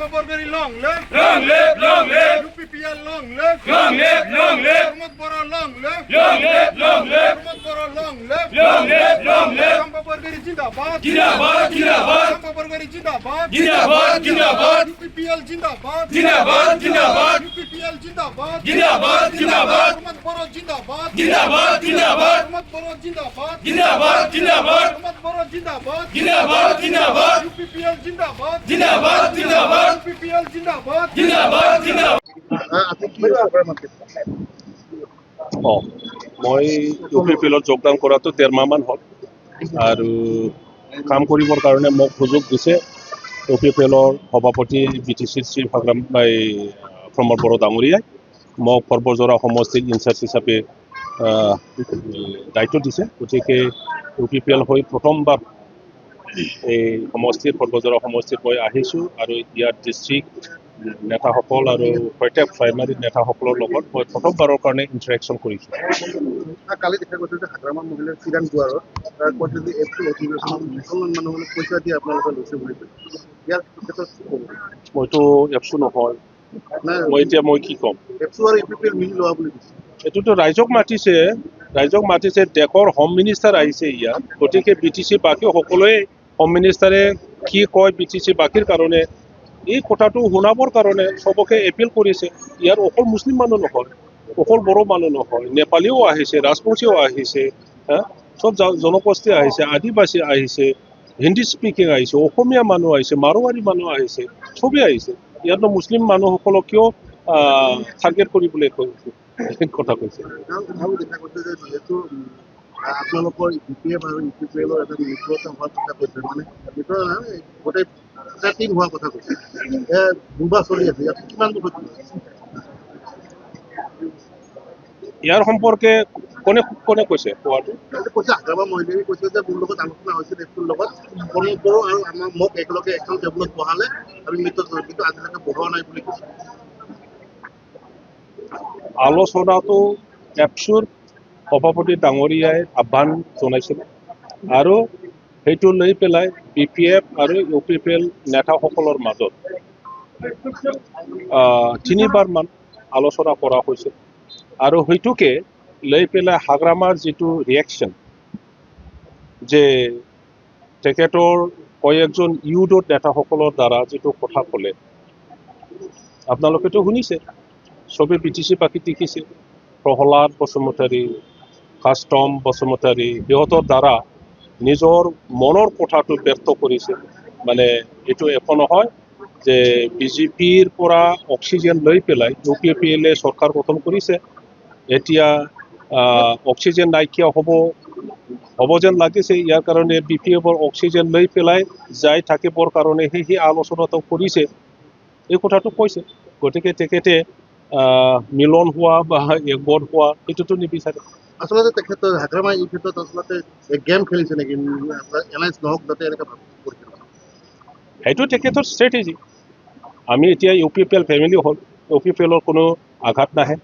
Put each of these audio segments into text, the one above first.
Champa-Borgari long live! Long live, long live! UPPL long live! Long live, long live! Pramod Bora long live! Long live, long live! Pramod Bora long live! Long live, long live! Champa-Borgari Jindabad! Jindabad, Jindabad! Champa-Borgari Jindabad! Jindabad, Jindabad! UPPL Jindabad! Jindabad, Jindabad! UPPL Jindabad! Jindabad, Jindabad! Pramod Bora Jindabad! Jindabad, Jindabad! Pramod Bora Jindabad! Jindabad, Jindabad! Pramod Bora Jindabad! Jindabad, Jindabad! UPPL Jindabad! Jindabad, Jindabad! UPPL Jindabad! Jindabad, Jindabad! মই UPPLত যোগদান কৰাটো 13 মাহমান হ'ল আৰু কাম কৰিবৰ কাৰণে মোক সুযোগ দিছে UPPLৰ সভাপতি BTC শ্ৰী প্ৰমোদ বড়ো ডাঙৰীয়াই মোক সৰ্বজৰা সমষ্টিৰ ইনচাৰ্জ হিচাপে দায়িত্ব দিছে গতিকে UPPL হৈ প্ৰথমবাৰ এই সমষ্টিৰ সৰ্বজৰা সমষ্টিত মই আহিছোঁ আৰু ইয়াৰ ডিষ্ট্ৰিক্ট নেতাসকল আৰু প্ৰত্যেক প্ৰাইমাৰী নেতাসকলৰ লগত মই প্ৰথমবাৰৰ কাৰণে ইণ্টাৰেকশ্যন কৰিছোঁ কালি দেখা গৈছে যে হাগ্ৰামা মহিলাৰ চিৰাং দুৱাৰত তাৰ কৈছে যে এপটো অধিৱেশন মুছলমান মানুহলৈ পইচা দি আপোনালোকে লৈছে বুলি ইয়াৰ ক্ষেত্ৰত কি ক'ব মইতো এপছো নহয় মই কি ক'ম এপছো আৰু UPPL মিলি লোৱা বুলি কৈছে এইটোতো ৰাইজক মাতিছে দেশৰ হোম মিনিষ্টাৰ আহিছে ইয়াত গতিকে BTC বাকী সকলোৱে হোম মিনিষ্টাৰে কি কয় BTC বাকীৰ কাৰণে এই কথাটো শুনাবৰ কাৰণে সবকে এপিল কৰিছে ইয়াৰ অকল মুছলিম মানুহ নহয় অকল বড়ো মানুহ নহয় নেপালীও আহিছে ৰাজবংশীও আহিছে সব জনগোষ্ঠী আহিছে আদিবাসী আহিছে হিন্দী স্পিকিং আহিছে অসমীয়া মানুহ আহিছে মাৰোৱাৰী মানুহ আহিছে সবেই আহিছে ইয়াতো মুছলিম মানুহসকলক কিয় টাৰ্গেট কৰিবলৈ কথা কৈছে আৰু দেখা গৈছে যে যিহেতু আপোনালোকৰ UPF আৰু UPPLৰ এটা মিত্ৰতা হোৱাৰ কথা কৈছে মানে গোটেই এটা টিম হোৱাৰ কথা কৈছে দুবাৰ চলি আছে ইয়াত কিমান দূৰ ইয়াৰ সম্পৰ্কে কোনে কৈছে কোৱাটো কৈছে হাগ্ৰামা মহিলাই কৈছে যে মোৰ লগত আলোচনা হৈছিল এপটোৰ লগত প্ৰমোদ বড়ো আৰু মোক একেলগে এখন টেবুলত বহালে আমি মিত্ৰত কিন্তু আজিলৈকে বহোৱা নাই বুলি কৈছে আলোচনাটো এপছুৰ সভাপতি ডাঙৰীয়াই আহ্বান জনাইছিল আৰু সেইটো লৈ পেলাই BPF আৰু UPPL নেতাসকলৰ মাজত 3বাৰ মান আলোচনা কৰা হৈছিল আৰু সেইটোকে লৈ পেলাই হাগ্ৰামাৰ যিটো ৰিয়েকশ্যন যে তেখেতৰ কয়েকজন ইউডৰ নেতাসকলৰ দ্বাৰা যিটো কথা ক'লে আপোনালোকেতো শুনিছে সবে BTC বাকী দেখিছে প্ৰহ্লাদ বসুমতাৰী কাষ্টম বসুমতাৰী সিহঁতৰ দ্বাৰা নিজৰ মনৰ কথাটো ব্যক্ত কৰিছে মানে এইটো একো নহয় যে BJPৰ পৰা অক্সিজেন লৈ পেলাই UPPLে চৰকাৰ গঠন কৰিছে এতিয়া অক্সিজেন নাইকিয়া হ'ব যেন লাগিছে ইয়াৰ কাৰণে BPFৰ অক্সিজেন লৈ পেলাই যাই থাকিবৰ কাৰণে সেই আলোচনাটো কৰিছে এই কথাটো কৈছে গতিকে তেখেতে মিলন হোৱা বা একগোট হোৱা এইটোতো নিবিচাৰে আচলতে তেখেতৰ হাগ্ৰামা এই ক্ষেত্ৰত আচলতে গেম খেলিছে নেকি এলায়েন্স নহওক যাতে এনেকৈ কৰিছে সেইটো তেখেতৰ ষ্ট্ৰেটেজি আমি এতিয়া UPPL ফেমিলি হ'ল UPPLৰ কোনো আঘাত নাহে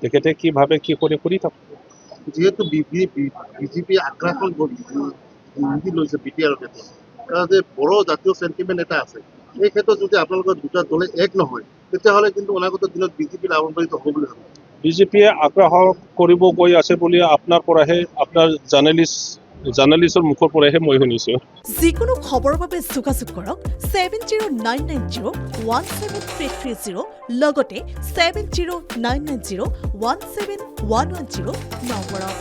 তেখেতে কি ভাবে কি কৰি থাকক যিহেতু BJP আগ্ৰাসন নীতি লৈছে BTR ক্ষেত্ৰত যে বড়ো জাতীয় চেণ্টিমেণ্ট এটা আছে এই ক্ষেত্ৰত যদি আপোনালোকৰ দুটা দলে এক নহয় তেতিয়াহ'লে কিন্তু অনাগত দিনত BJP লাভান্বিত হ'ব বুলি ভাবে BJPয়ে আগ্ৰাসন কৰিব গৈ আছে বুলি আপোনাৰ জাৰ্নেলিষ্টৰ মুখৰ পৰাহে মই শুনিছোঁ যিকোনো খবৰৰ বাবে যোগাযোগ কৰক 7099017330 লগতে 7099017110 নম্বৰত